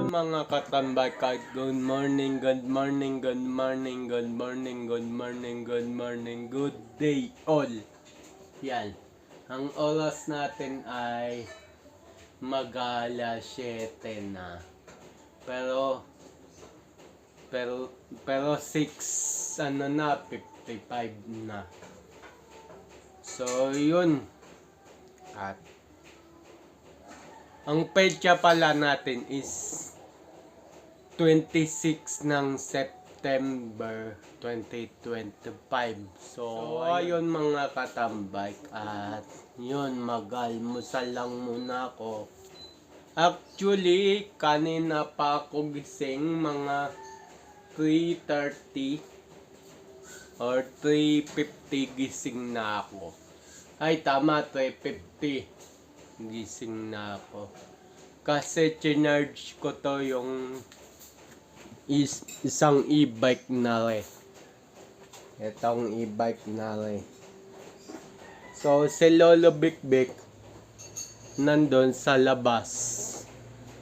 mga katambay, good morning, good morning, good morning, good morning, good morning, good morning, good day all. Yan. Ang oras natin ay mag-alas 7 na. Pero 6 ano na, 55 na. So yun. At ang petsa pala natin is 26 ng September 2025. So ayun mga katambay, at yun, mag-almusal lang muna ako. Actually, kanina pa ako gising, mga 3:30 or 3:50 gising na ako. Ay tama, 3:50 gising na ako. Kasi chinarge ko to yung isang e-bike na rin. Itong e-bike na rin. So si Lolo Bikbik nandun sa labas.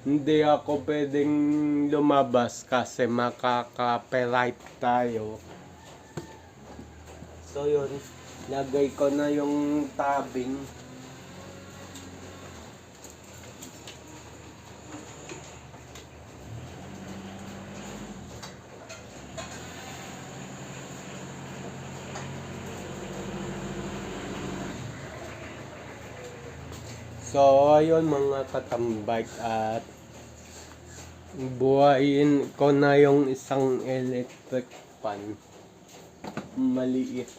Hindi ako pwedeng lumabas kasi makaka-copyright tayo. So yun, lagay ko na yung tabing. So ayun mga katambay, at buhayin ko na yung isang electric fan maliit.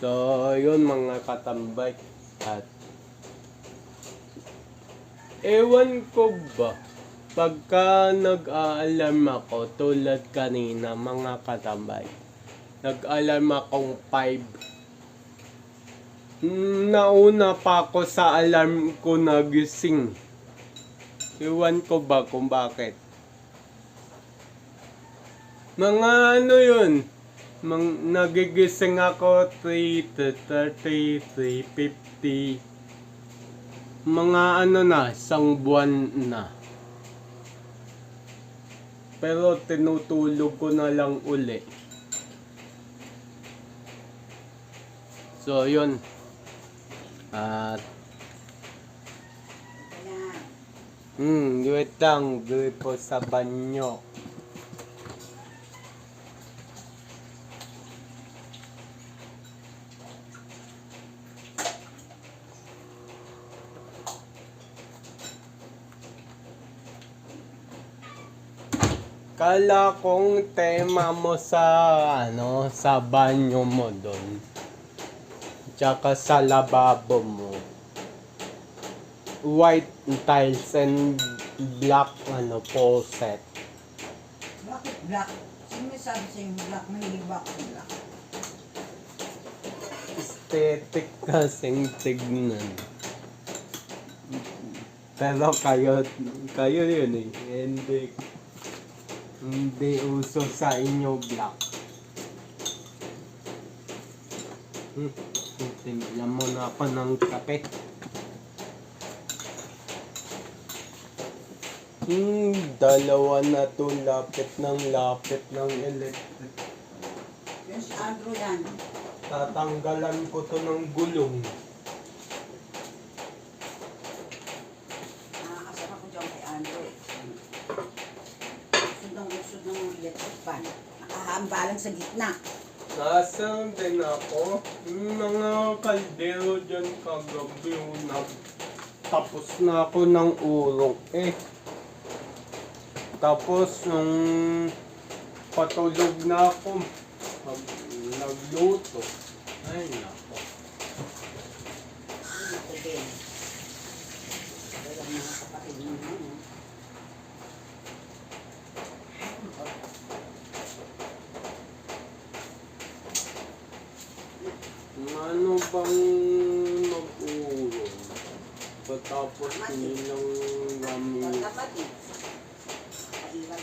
So yun mga katambay, at ewan ko ba, pagka nag-a-alarm ako tulad kanina mga katambay, nag-alarm akong 5. Nauna pa ako sa alarm ko nagising. Ewan ko ba kung bakit. Mga ano yun, nagigising ako 3:30, 3:50. Mga ano na, isang buwan na. Pero tinutulog ko na lang uli. So yun. At wait lang, gawin po sa banyo. Kala kong tema mo sa sa banyo mo doon. Tsaka sa lababo mo. White tiles and black faucet. Bakit black? Sino may sabi sa yung black? Mahilig ba ako sa black? Aesthetic kasing tignan. Pero kayo yun eh. Hindi uso sa inyo black. Timpla muna ako ng kape. Dalawa na to, lapit ng electric. Yung si Andrew yan. Tatanggalan ko to ng gulong. Nakakasama ko dyan kay Andrew. Usod ng electric fan. Nakahambalang sa gitna. Nasaan din ako? Mga kaldero dyan kagabi. Tapos na ako ng urong Tapos nung patulog na ako, nagluto. Ay nako. Ako din. Walang mga kapatid mo naman. Ano bang mag-urong? Pagkatapos nilang namin. Kapatid. Kaiwan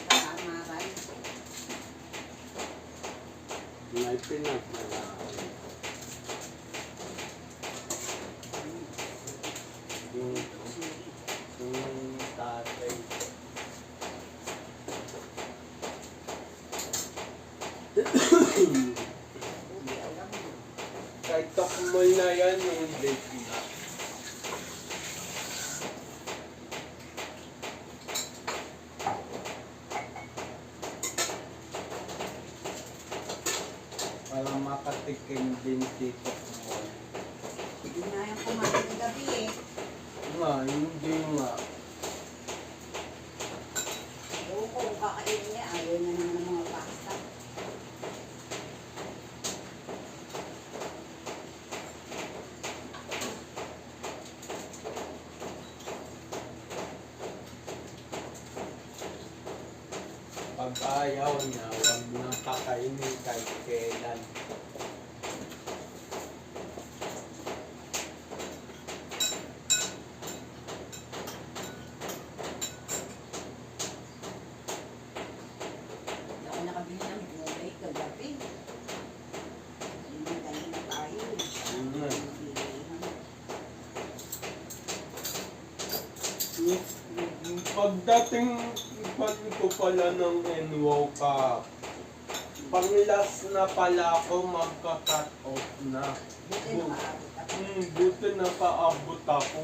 May pinagmalaki. Yung tatay. Hindi alam mo. Kahit takmol na yan, yung bake na. Para makatikim din si takmol. Hindi na yung kumain ng gabi eh. Nga, hindi nga. Oo, kung kakainin niya, ayaw na naman ng mga pasta. Pag ayaw niya, huwag nang kakainin kahit kailan. Hindi ako nakabili ng gulay kagabi. Hindi kanina tayo eh. Mm. Pagdating ko pala ng NWO ka, pang-last na pala ako magka-cut off na. Buti nakaabot ako. Buti nakaabot ako.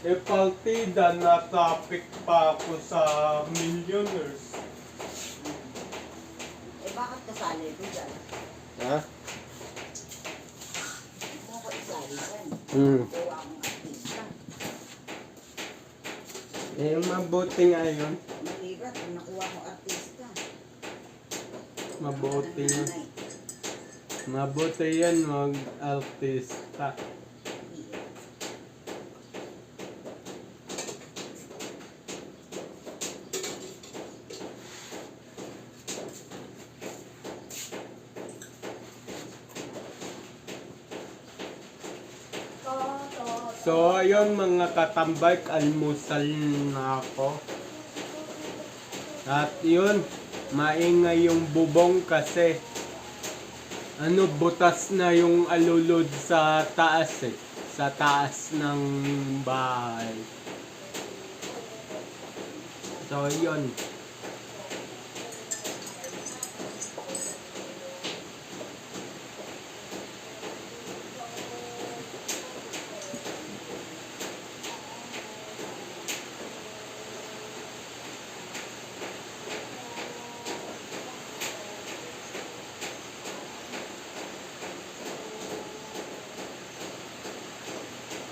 E partida na topic pa ako sa Millionaires. Eh bakit kasali ko dyan? Ha? Hindi mo ko isali dyan. Hmm. Gawa akong artista. Eh, mabuti nga yun. Mahirap kung nakuha mo artista. Mabuti nga. Nanay. Mabuti yan mag-artista. So, ayun mga katambay, almusal na ako. At yun, maingay yung bubong kasi butas na yung alulod sa taas eh. Sa taas ng bahay. So, yun.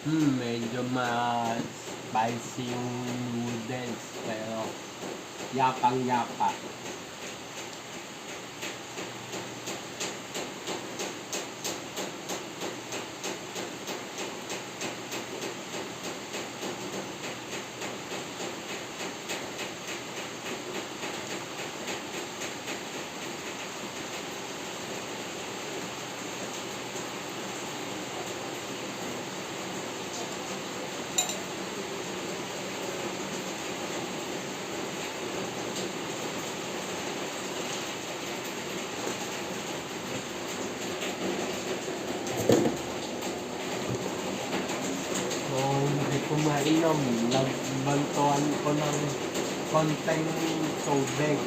Medyo ma-spicy yung noodles pero yapang-yapa. Hindi ko mainom. Nagbantuan ko ng konting tubig.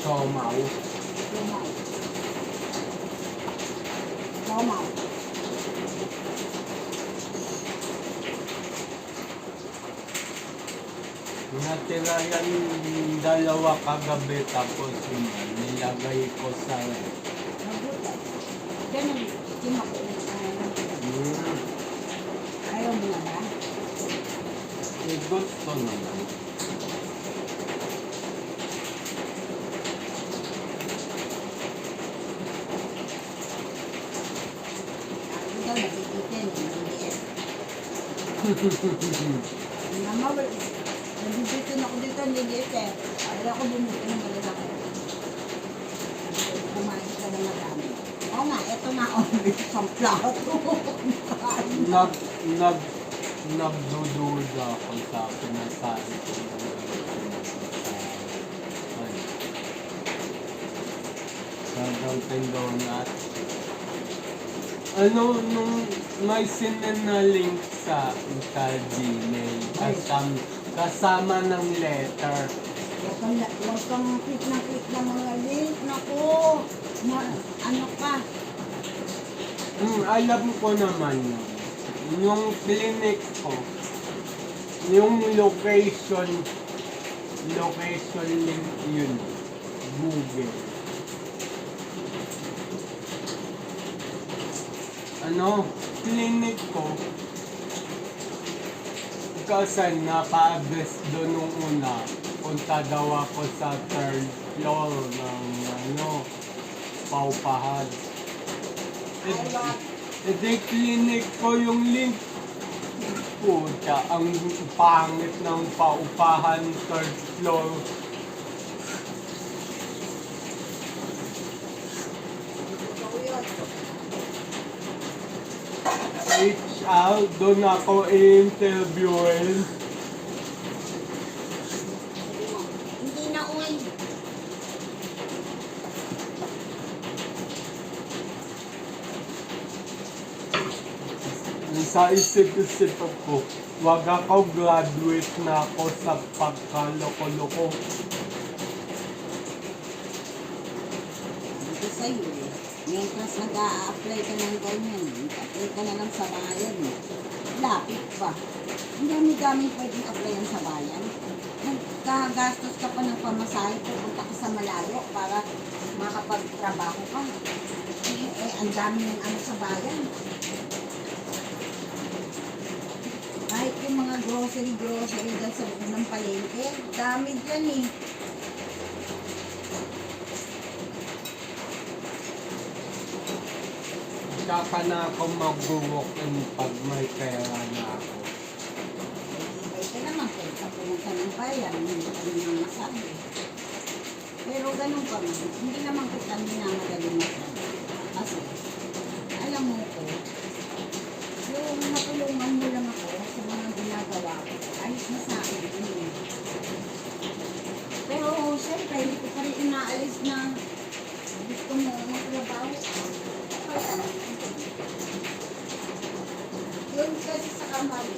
Somaw. Lumaw. Lumaw. Natira yan dalawa kagabi tapos yun, nilagay ko sa... Mabuti. Ganun, kimakulit na. Hmm, Ayaw mo na ba? gusto naman. Ako daw, natikitin. Hindi. Mama, nabibitin ako dito, liliit eh. Ayaw ko bumuti ng malalaki. Kumain ka na marami. Oo nga, eto na oh, isang plato. Nag, nag, nagdududa ako sa pinasabi ko na sa Dunkin' Donuts. Ano, nung may sinend na link sa Gmail, kasama ng letter. Huwag kang click na mga link. Naku, ano ka? Alam ko naman yun. Yung clinic ko, yung location link yun, Google. Clinic ko, kasi napa-address doon nung una, punta daw ako sa third floor ng Paupahan. Di clinic ko yung link. Puta, ang pangit ng Paupahan third floor. Reach out, doon ako i-interviewin. Hindi na uwi. Sa isip-isip ko, wag ako graduate na ako sa pagkaloko-loko. Ito sa'yo eh. Mientras nag-a-apply ka ng ganyan, apply ka na lang sa bayan eh. Lapit pa. Hindi mo gamit pwedeng applyan sa bayan. Nagkagastos ka pa ng pamasahe, pupunta ka sa malayo para makapagtrabaho ka. Ang dami ng ano sa bayan. Kahit yung mga grocery dyan sa loob ng palengke, dami dyan eh. Saka na ako mag-walk-in pag may pera na ako. Ay, ka naman, kaya sa pumunta ng bayan, hindi kami nang masabi. Pero ganun pa man, hindi naman kita minamagaling masabi. Kasi, alam mo ko, yung natulungan mo lang ako sa mga ginagawa ko, ayos na sa akin yun eh. Pero, syempre, hindi ko pa rin inaalis na gusto mo magtrabaho. Kaya, yun kasi sa kamari,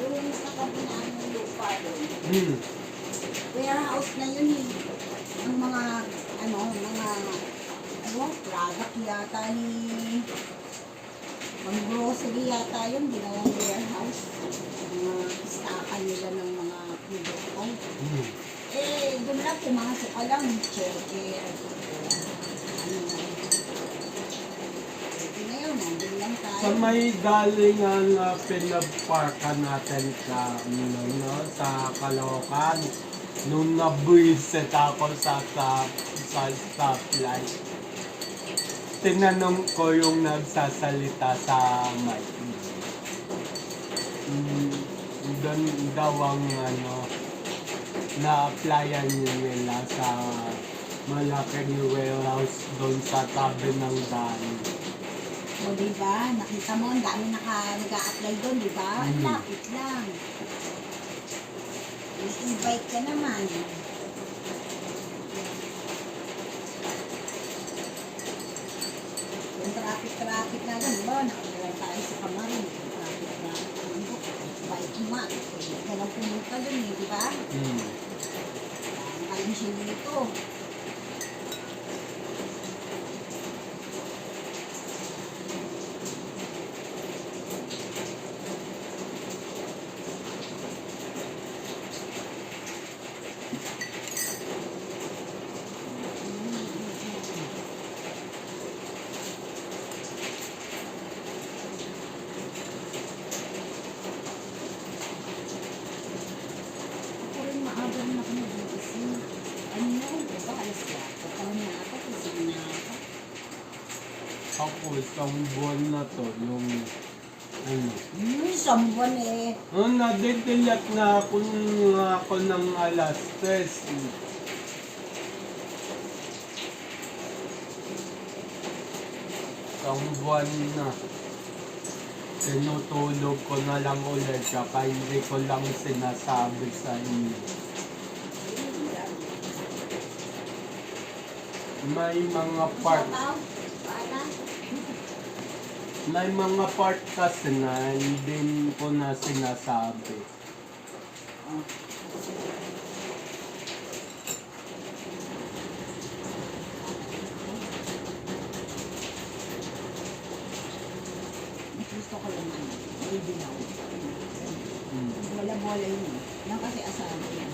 yung sa kabinaan ng lupa doon, warehouse na yun eh. Ang mga, product yata ni, mga grocery yata yun, ginawang warehouse. Mga istakan nila ng mga produkto. Doon lang, pumasok ka lang, chair, nandun lang tayo. Sa may galingan na pinagparkan natin sa, sa Caloocan, nung nabwisit ako sa stoplight, tinanong ko yung nagsasalita sa mic. Doon daw ang na-applyan nila sa malaking warehouse doon sa tabi ng daan. O, diba? Nakita mo, ang dami nag-a-apply doon, diba? Lapit lang. I-invite ka naman. Yung traffic na doon, diba? Nakagala tayo sa kamarin. Traffic. Bike ma. Kaya lang pumunta doon, diba? siya dito. Ako rin maaga rin ako nagigising. Ano na rin, diba? Alas 4 pa na ako, gising na ako. Ako, isang buwan na to, yung ano. Isang buwan eh. Nadidilat na ako ng alas 3. Isang buwan na. Tinutulog ko na lang ulit, kaya hindi ko lang sinasabi sa inyo. May mga part, may mga part kasi na hindi ko na sinasabi. Gusto ko lang ano, may dilaw. Hmm. Bola-bola yun. Yan kasi asawa yan.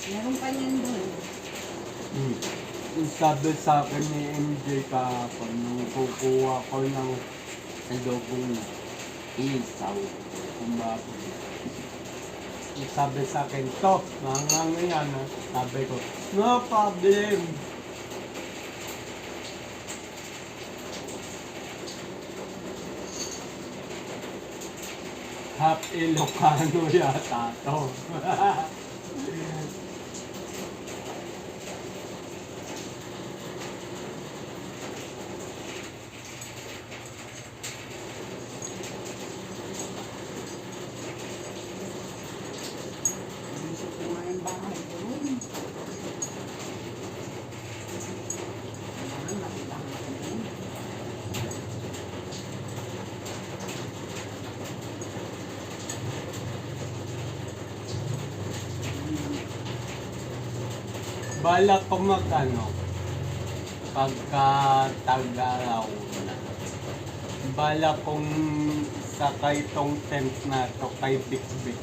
Meron pa niyan doon. Sabi sa akin ni MJ kahapon, nung kukuha ko ng adobong isaw, kumbaga. Sabi sa akin, to, yan ha. Sabi ko, no problem. Half Ilocano yata to. Gusto ko nga yung bahay doon. Kailangan makilang ako din. Balak ko mag-ano, pagka tag-araw na. Balak kong sakay tong tent na to kay Big Big.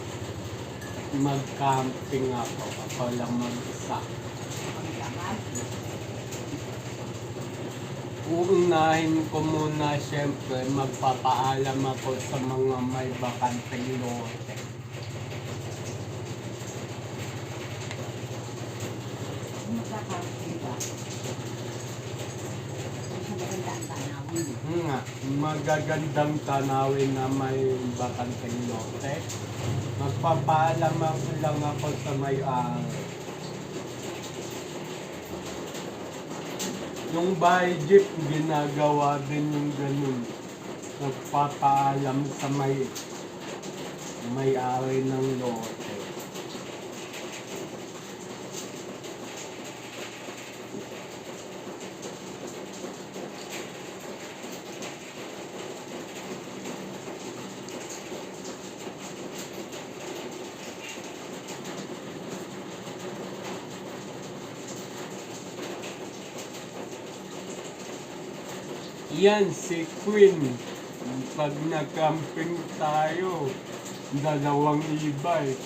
Mag-camping ako. Ako lang mag-isa. Maglakad. Uunahin ko muna syempre magpapaalam ako sa mga may bakanteng lote. Magkakaroon ba? Sa magandang tanawin. Nga, magagandang tanawin na may bakanteng lote. Magpapaalam lang ako sa may-ari. Yung bahay jeep, ginagawa din yung ganun. Magpapaalam sa may-ari ng lote. Yan, si Queen. Pag nag-camping tayo, 2 e-bike.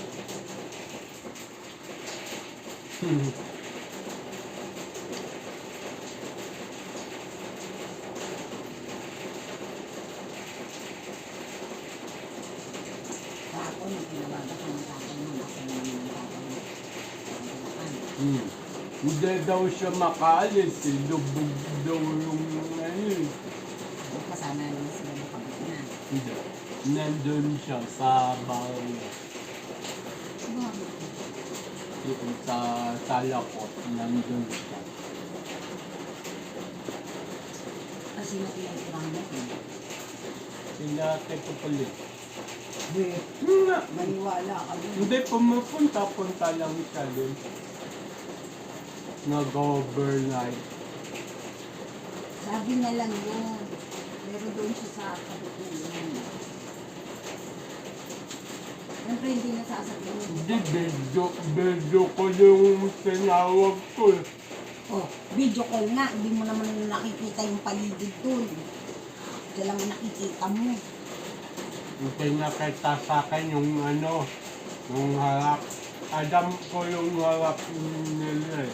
Kapon, pinabagas ng kapon mo. Ako naman ng kapon mo. Hindi daw siya makaalis, lubog daw yung Huwag pa sana naman sila nakabit na. Hindi. Nandun siya sa bahay. Bakit? Yung sa salakot, nandun siya. Kasi natinatirahan natin. Sinate ko pala. Wait, Nga. maniwala ka din. Hindi, pumupunta-punta lang siya dun. Nag-overnight. Sabi niya lang yun. Pero doon siya sa kabit na yun. Siyempre hindi nasasabihin yun. Hindi, video ko yung tinawag ko eh. Oh, video call nga. Hindi mo naman nakikita yung paligid doon. Diyan lang ang nakikita mo. Yung pinakita sa akin yung ano, yung harap. Alam ko yung harap nila eh.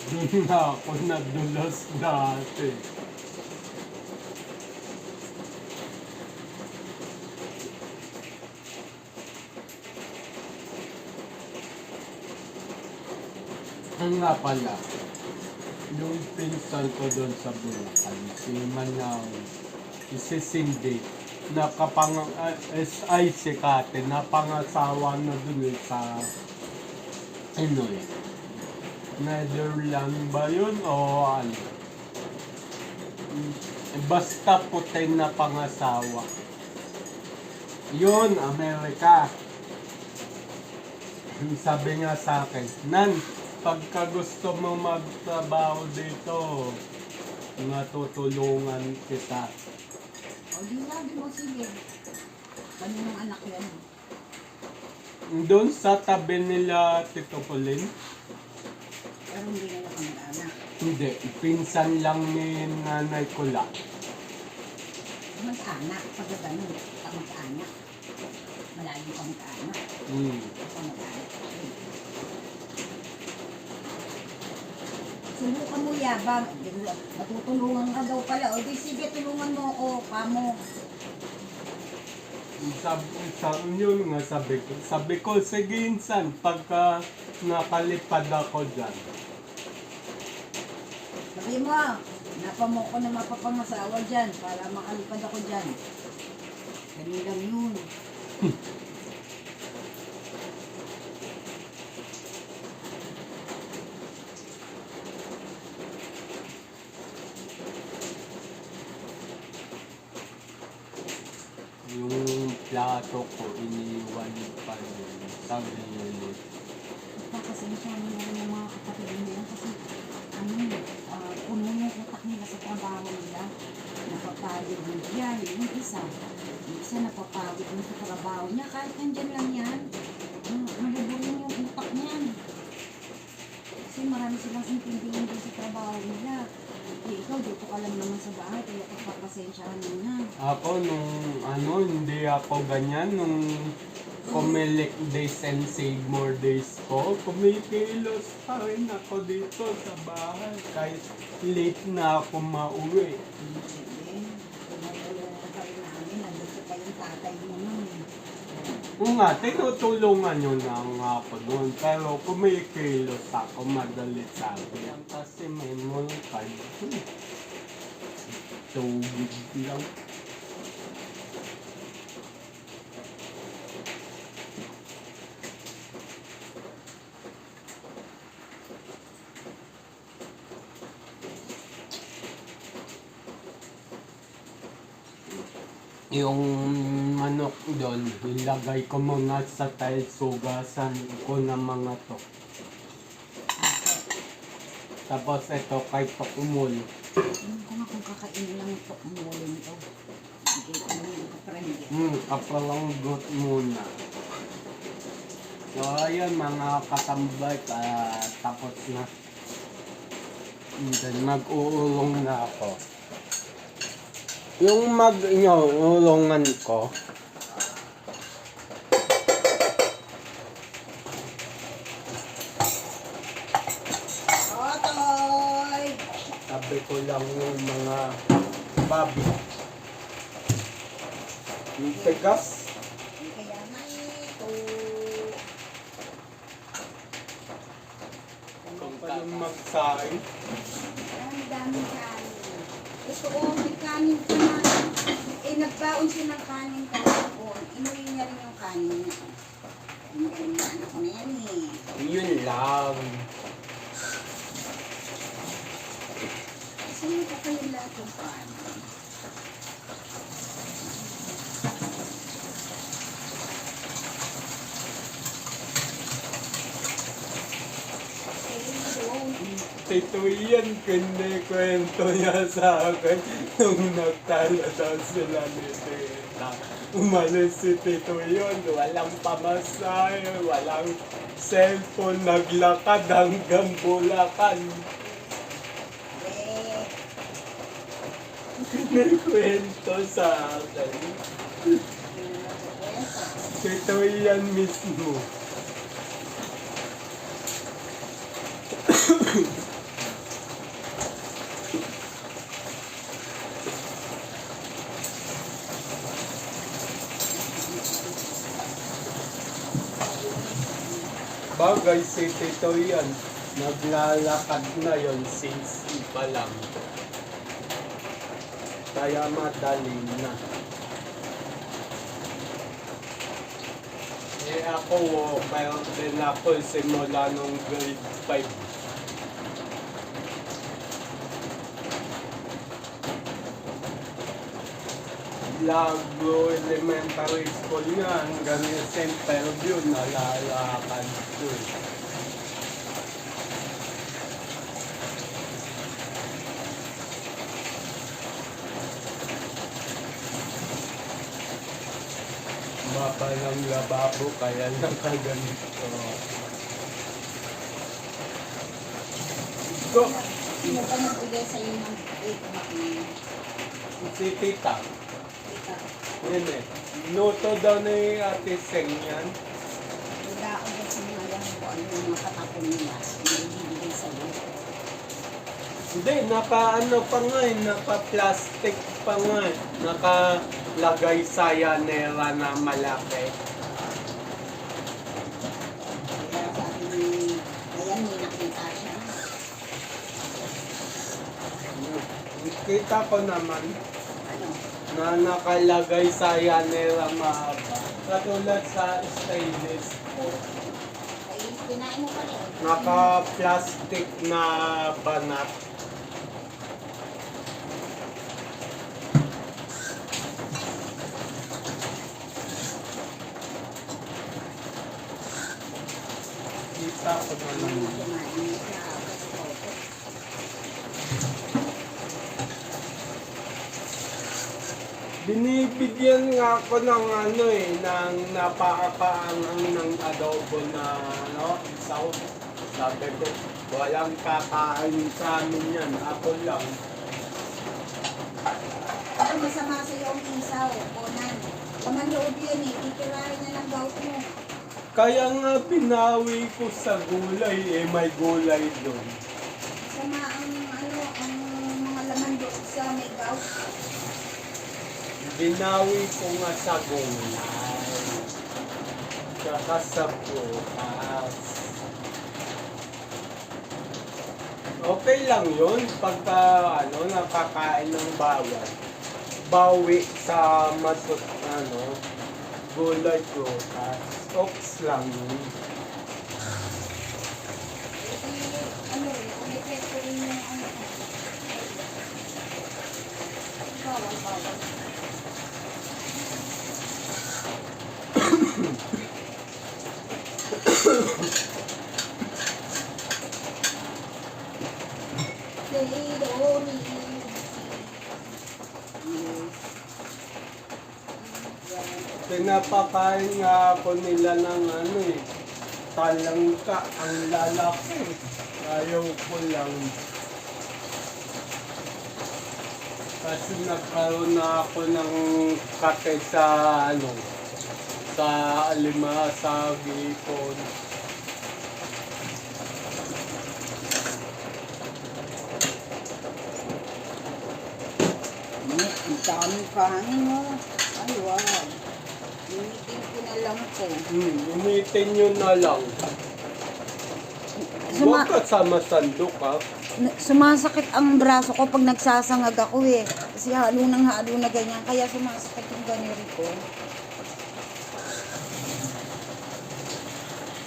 Doon na ako nadulas dati. Ang nga pala, yung pinsan ko doon sa Bulacan, si Manaw, si Cindy, SI si Kate, napangasawa na doon sa, ano eh, Netherlands ba yun o ano? Basta puti na pangasawa. Yun, Amerika. Sabi nga sa akin, Nan, pagka gusto mo magtrabaho dito, natutulungan kita. O, di sabi mo, sige. Kaninong anak yan? Doon sa tabi nila Tito Colin, Pero hindi na nakamag-anak. hindi, pinsan lang ni Nanay Kula. Mag-anak, pag ganun, mag-anak. Malayo pa mag-anak. Mag-anak. Subukan mo yabang. Matutulungan ka daw pala. O di sige, tulungan mo ako, pamo. Sabi yun nga sabi ko, sige insan, pagka nakalipad ako dyan. Sabi mo, napamo ko na mapapangasawa dyan para makalipad ako dyan. Ganun lang yun. Yung plato ko, iniwan pa yun. Sabi yun. Nagpapasensya mo na rin yung mga kapatid nila kasi puno yung utak nila sa trabaho nila. Napapagod din yan. Yung isa napapagod din sa trabaho niya. Kahit nandyan lang yan, maluburin yung utak niyan. Kasi marami silang intindihin din sa trabaho nila. Ikaw, dito ka lang naman sa bahay, kaya pagpapasensyahan mo na. Ako hindi ako ganyan. Nung Comelec Days and Save More Days ko, kumikilos pa rin ako dito sa bahay. Kahit late na ako mauwi. Sige, tumutulungan ka rin namin, nandito pa yung tatay mo nun. Oo nga, tinutulungan nyo na nga ako doon. Pero kumikilos ako, madali sabi. Kasi may mulkan. Tubig lang. Yung manok doon, ilagay ko muna sa tiles, sugasan ko ng mga to. Tapos ito kay Tokmol. Hindi ko nga kung kakainin lang ito, umulin ito. Hindi ko naman kaprende. Kapalanggot muna. So ayun mga katambay, tapos na. Then mag-uulong na ako. Yung ulongan ko, Otoy! sabi ko lang yung mga babi. Yung tigas, Kaya na ito. kung paano magsaing. Dami-daming kanin. Gusto ko may kanin pa na. Nagbaon siya ng kanin kahapon. Inuwi niya rin yung kanin niya. Ang galing na anak ko na yan eh. Yun lang. Kasi yung kayo lahat yung kanin. Tito Ian, kinikwento niya sa akin nung nagtalo daw sila ni Tita. Umalis si Tito Ian, walang pamasahe, walang cellphone, naglakad hanggang Bulacan. Eh, Kinikwento sa akin. Tito Ian mismo. Bagay si Tito yan, naglalakad na yon since pa lang. Kaya madali na. Eh ako, walker din ako simula nung grade 5. Lago Elementary School nga, hanggang St. Fairview, nalalakad ko. Baba ng lababo, kaya nakaganito. Go! sino ba nagbigay sa'yo ng cake na Si Tita. Tita? Yun eh. Noto daw ni Ate Seng yan. Wala ako ba sa mga yan kung ano yung makatapon nila. Hindi bibigay sa'yo. Hindi, naka-ano pa nga eh, naka-plastic pa nga eh. Nakalagay sa yanera na malaki. Kaya sabi ni, ayan, may nakita siya. Kita ko naman Ano? na nakalagay sa yanera mahaba. Katulad sa stainless po. Ay, kinain mo pa rin. Naka-plastic na banat. Kita ko naman. Kinain mo siya. Basta, Binibigyan nga ako ng ano eh, ng napakapaangang ng adobo na ano, isaw. Sabi ko, walang kakain sa amin yan, ako lang. Ano masama sa iyo ang isaw, Conan? Kamandoob yan eh, titirahin na lang gout mo. Kaya nga pinawi ko sa gulay eh, may gulay doon. Sama ang ano, ang mga laman doon sa may gout. Binawi ko nga sa gulay. Saka sa bukas. Okay lang yun pagka ano, nakakain ng bawal. Bawi sa masot, ano, gulay bukas. Ox lang yun. Kasi ano eh, kung epekto rin yung ano. Bawal. They don't need Pinapakain nga ako nila ng ano eh, talangka, ang lalaki. Ayaw ko lang. Kasi nagkaroon na ako ng kate sa ano, sa alima, sa gipon. Ang daming kanin mo. Ay, wow. Initin ko na lang po. Umitin nyo na lang. Huwag ka sama sandok ha. Sumasakit ang braso ko pag nagsasangag ako eh. Kasi halo na ganyan. Kaya sumasakit yung ganiri ko.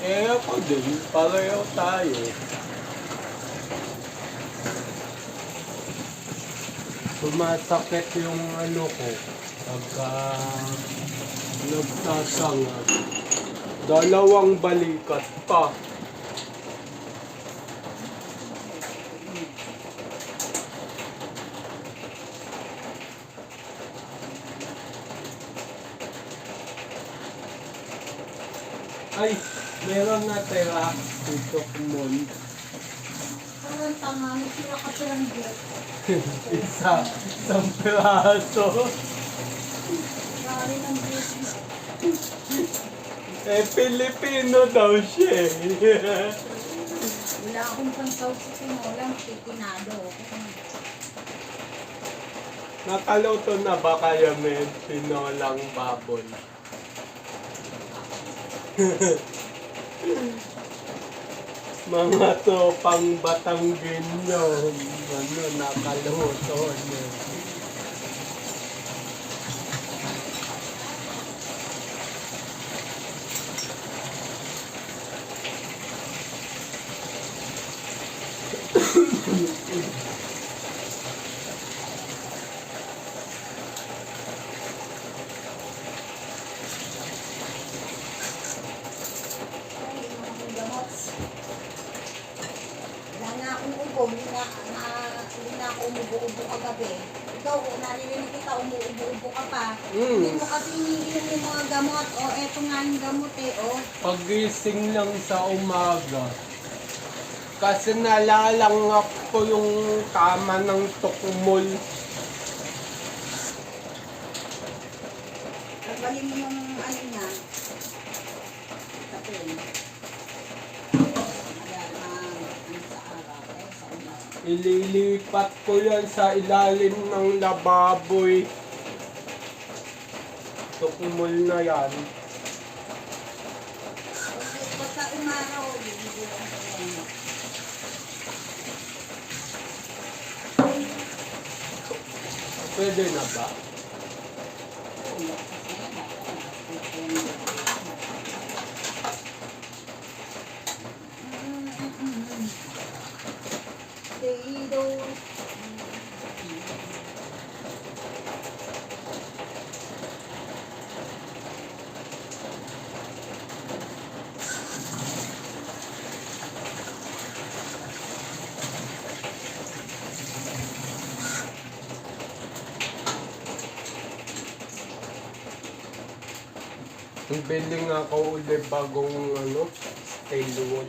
Eh ako din, pareho tayo. Sumasakit yung ano ko pagka nagsasangag. Dalawang balikat pa. Ay, meron na tira. Ito kumon. Parang tama, may pinakatirang jet. Isang piraso. Grabe ng jet. Eh, Pilipino daw siya eh. Wala akong pansaw sa tinolang, titinado. Nakaluto na ba kaya may pinolang baboy? Mga to pang Batanggenyo, ano, nakaluto na. Ay, mga gamot. Wala na akong ubo, hindi na ako umubo-ubo kagabi. Ikaw, narinig kita, umuubo-ubo ka pa. Hindi mo kasi iniinom yung mga gamot. O, eto nga yung gamot eh, o. Pagising lang sa umaga. Kasi nalalangap ko yung tama ng tukmol. Tanggalin mo yung ano niya. Tapin. Ayan, ano sa araw, sa umaga. Ililipat ko yan sa ilalim ng lababoy. Tukmol na yan. Pagka umaraw, bibigyan ko yan. Pwede na ba? Bili nga ako ulit bagong ano, steel wool.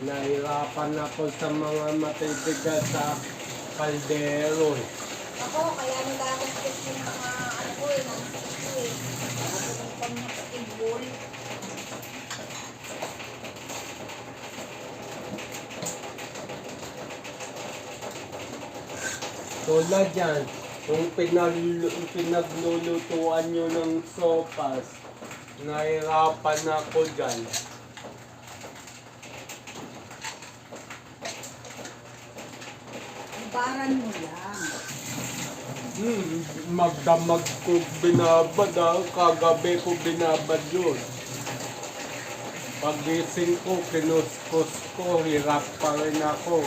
Nahirapan ako sa mga matitigas sa kaldero. Ako, kaya nagagastos yung mga ano ko eh, ng sito eh. Ako yung pang-table. Tulad yan, kung pinaglulutuan nyo ng sopas, nahirapan ako dyan. Ibaran mo lang. Magdamag ko binabad kagabi ko binabad yun. Pagising ko, kinuskos ko, hirap pa rin ako.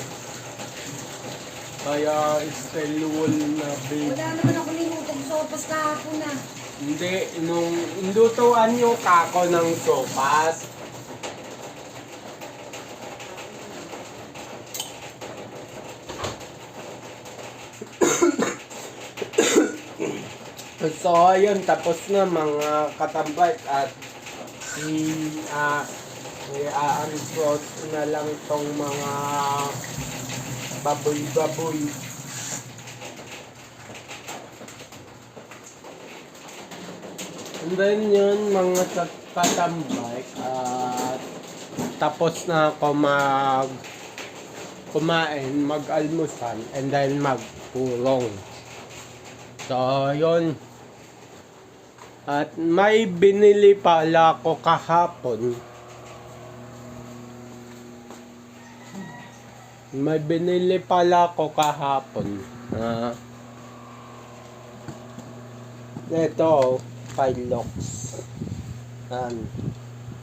Kaya steel wool na babe. Wala naman ako linutog sopas kahapon na. Hindi, nung lutuan yung kako ng sopas. So, ayun, tapos na mga katambay at i-unfrost na lang tong mga baboy-baboy. And then yun, mga katambay at tapos na ako kumain, mag-almusal, and then magpulong. So, yun. At may binili pala ako kahapon. May binili pala ako kahapon. Ito, Pilox.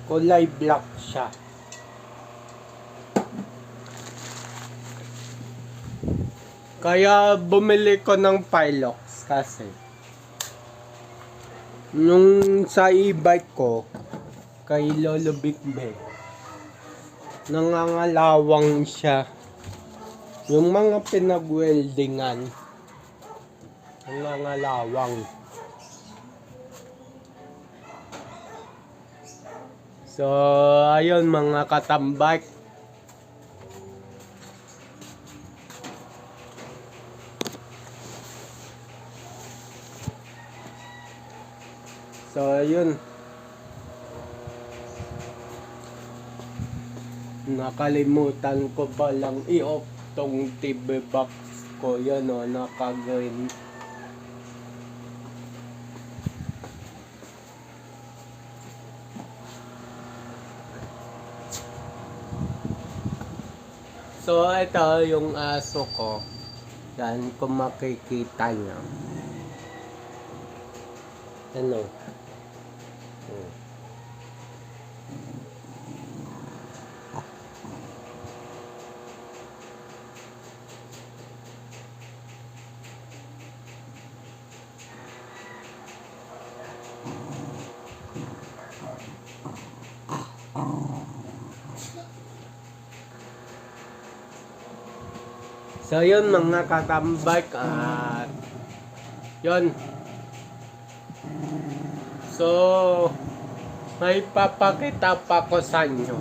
Kulay black siya. Kaya bumili ko ng Pilox kasi nung sa e-bike ko kay Lolo Big Ben, nangangalawang siya yung mga pinag-weldingan. nangangalawang. So, ayun mga katambak. So, ayun. Nakalimutan ko palang i-off tong TV box ko. Yan o, naka-green. So, ito yung aso ko. Yan, kung makikita nyo. Ano? So yun mga katambak at yun. So may papakita pa ko sa inyo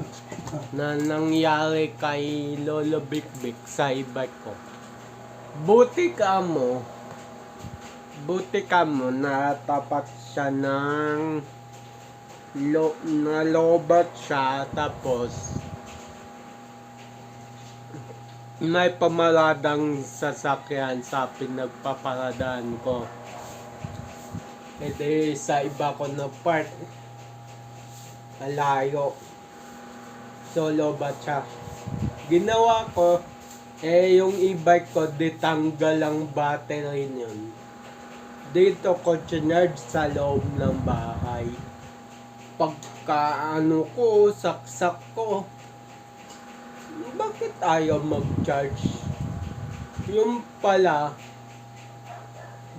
na nangyari kay Lolo Bikbik sa e-bike ko. Buti ka mo natapat siya ng nalobat siya tapos may pamaladang sasakyan sa pinagpaparadaan ko. Ito sa iba ko na part. Malayo. Solo ba siya? Ginawa ko, yung e-bike ko, ditanggal ang battery niyon. Dito ko chinarge sa loob ng bahay. Pagka saksak ko, bakit ayaw mag-charge? Yung pala,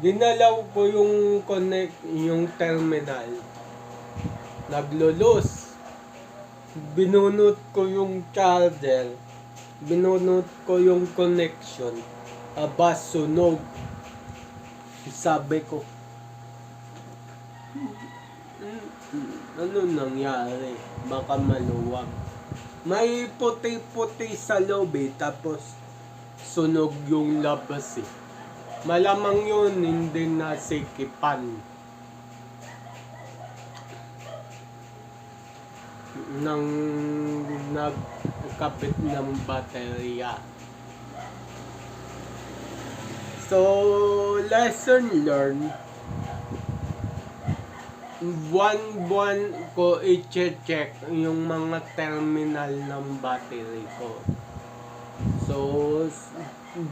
dinalaw ko yung yung terminal. Naglulus. Binunot ko yung charger. Binunot ko yung connection. Aba, sunog. Sabi ko, ano nangyari? Baka maluwag. May puti-puti sa loob tapos sunog yung labas Malamang yun hindi nasikipan ng nagkapit ng baterya. So, lesson learned. Buwan-buwan ko i-check yung mga terminal ng battery ko. So,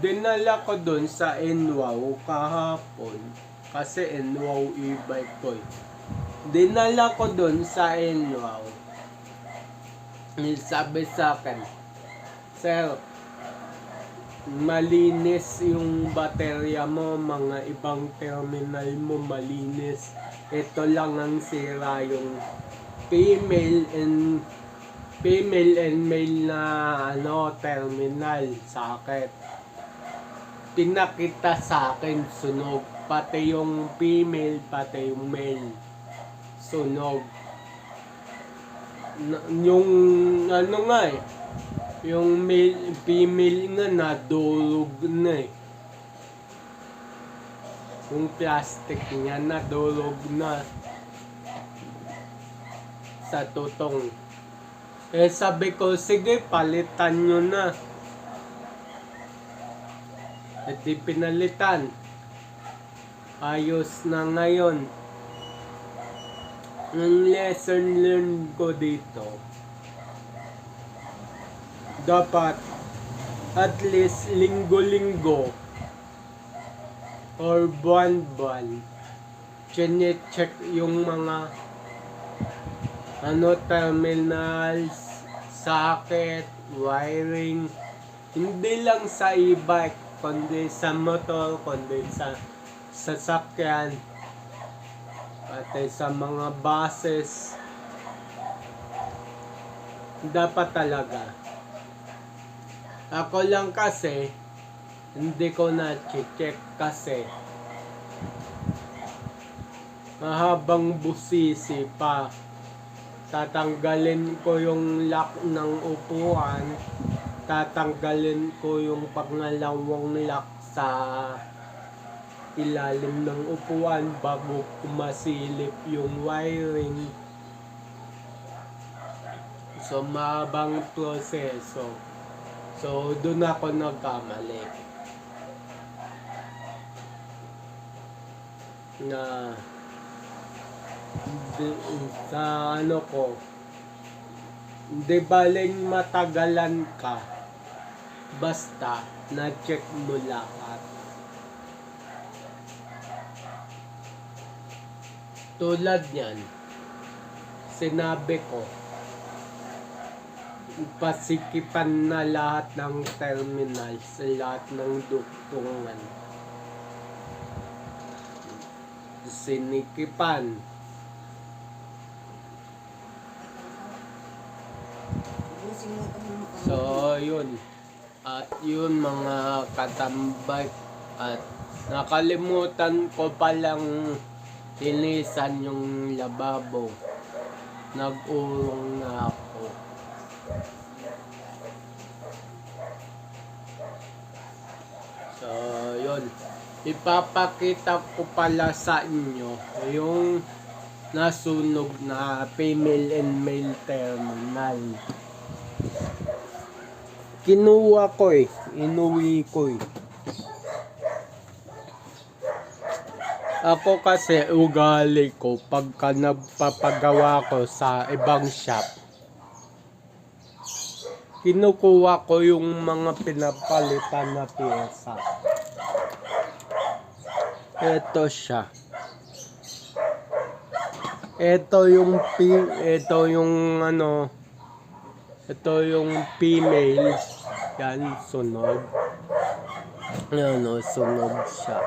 dinala ko dun sa NWOW kahapon. Kasi NWOW e-bike ko Dinala ko dun sa NWOW. Sabi sa akin, "Sir, malinis yung baterya mo, mga ibang terminal mo malinis. Ito lang ang sira, yung female and male na terminal sakit. Tinakita sa akin sunog, pati yung female, pati yung male sunog. Yung yung male, female nga nadurog na Yung plastic niya nadurog na sa tutong. Sabi ko, sige, palitan nyo na. Di pinalitan. Ayos na ngayon. Ang lesson learned ko dito, dapat at least linggo-linggo or buwan-buwan check yung mga terminals, socket, wiring, hindi lang sa e-bike kundi sa motor, kundi sa sasakyan, pati sa mga buses. Dapat talaga. Ako lang kasi hindi ko na check kasi Mahabang busisi pa. Tatanggalin ko yung lock ng upuan. Tatanggalin ko yung pangalawang lock sa ilalim ng upuan bago kumasilip yung wiring. So, mahabang proseso. So, doon ako nagkamali. Na sa ano ko, hindi baling matagalan ka. Basta, na-check mo lahat. Tulad yan, sinabi ko, pasikipan na lahat ng terminals, lahat ng dugtungan. Sinikipan. So, yun. At yun mga katambay. At nakalimutan ko palang linisan yung lababo. Nag-urong na ako. So, yun. Ipapakita ko pala sa inyo yung nasunog na female and male terminal. Kinuha ko inuwi ko Ako kasi ugali ko pagka nagpapagawa ko sa ibang shop, kinukuha ko yung mga pinapalitan na pyesa. Ito siya. Ito yung female. Yan, sunog. Sunog siya.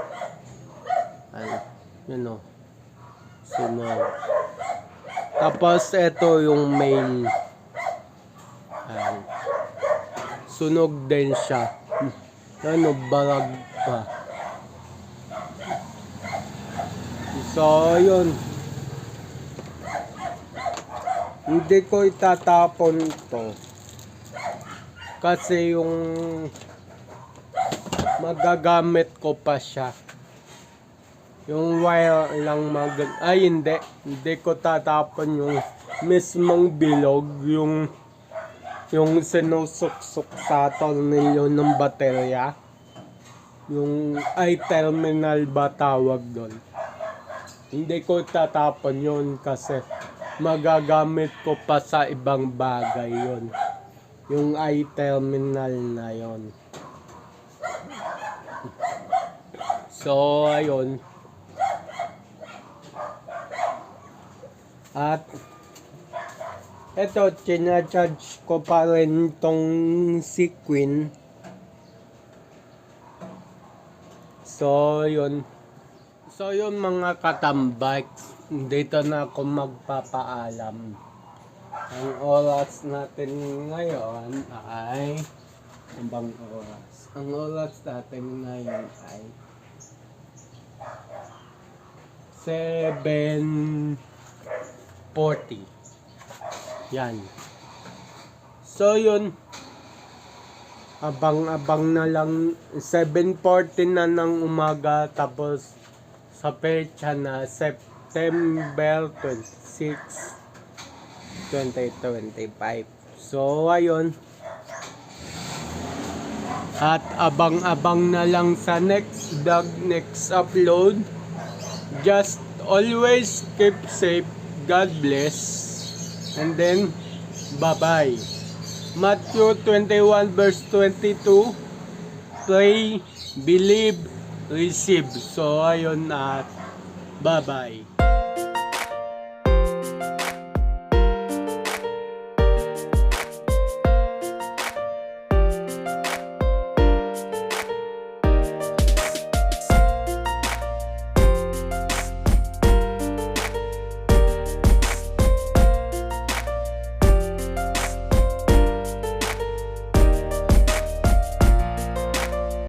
Sunog. Tapos ito yung male. Sunog din siya. Barag pa. So, yun. Hindi ko itatapon to. Kasi yung magagamit ko pa siya. Yung wire lang hindi ko tatapon yung mismong bilog, yung sinusuksok sa tornilyo ng baterya. Yung I-terminal ba tawag doon. Hindi ko tatapon yun kasi magagamit ko pa sa ibang bagay yun. Yung I-terminal na yun. So, ayun. At eto, charge ko pa rin tong si Queen. So, yun. So, yun mga katambay. Dito na ako magpapaalam. Ang oras natin ngayon ay... Ang oras? Ang oras natin ngayon ay... 7:40. Yan. So, yun. Abang-abang na lang. 7:40 na ng umaga. Tapos, sa pecha na September 26, 2025. So, ayun. At abang-abang na lang sa next vlog, next upload. Just always keep safe. God bless. And then, bye-bye. Matthew 21 verse 22. Pray, believe, receive. So, ayun at bye-bye.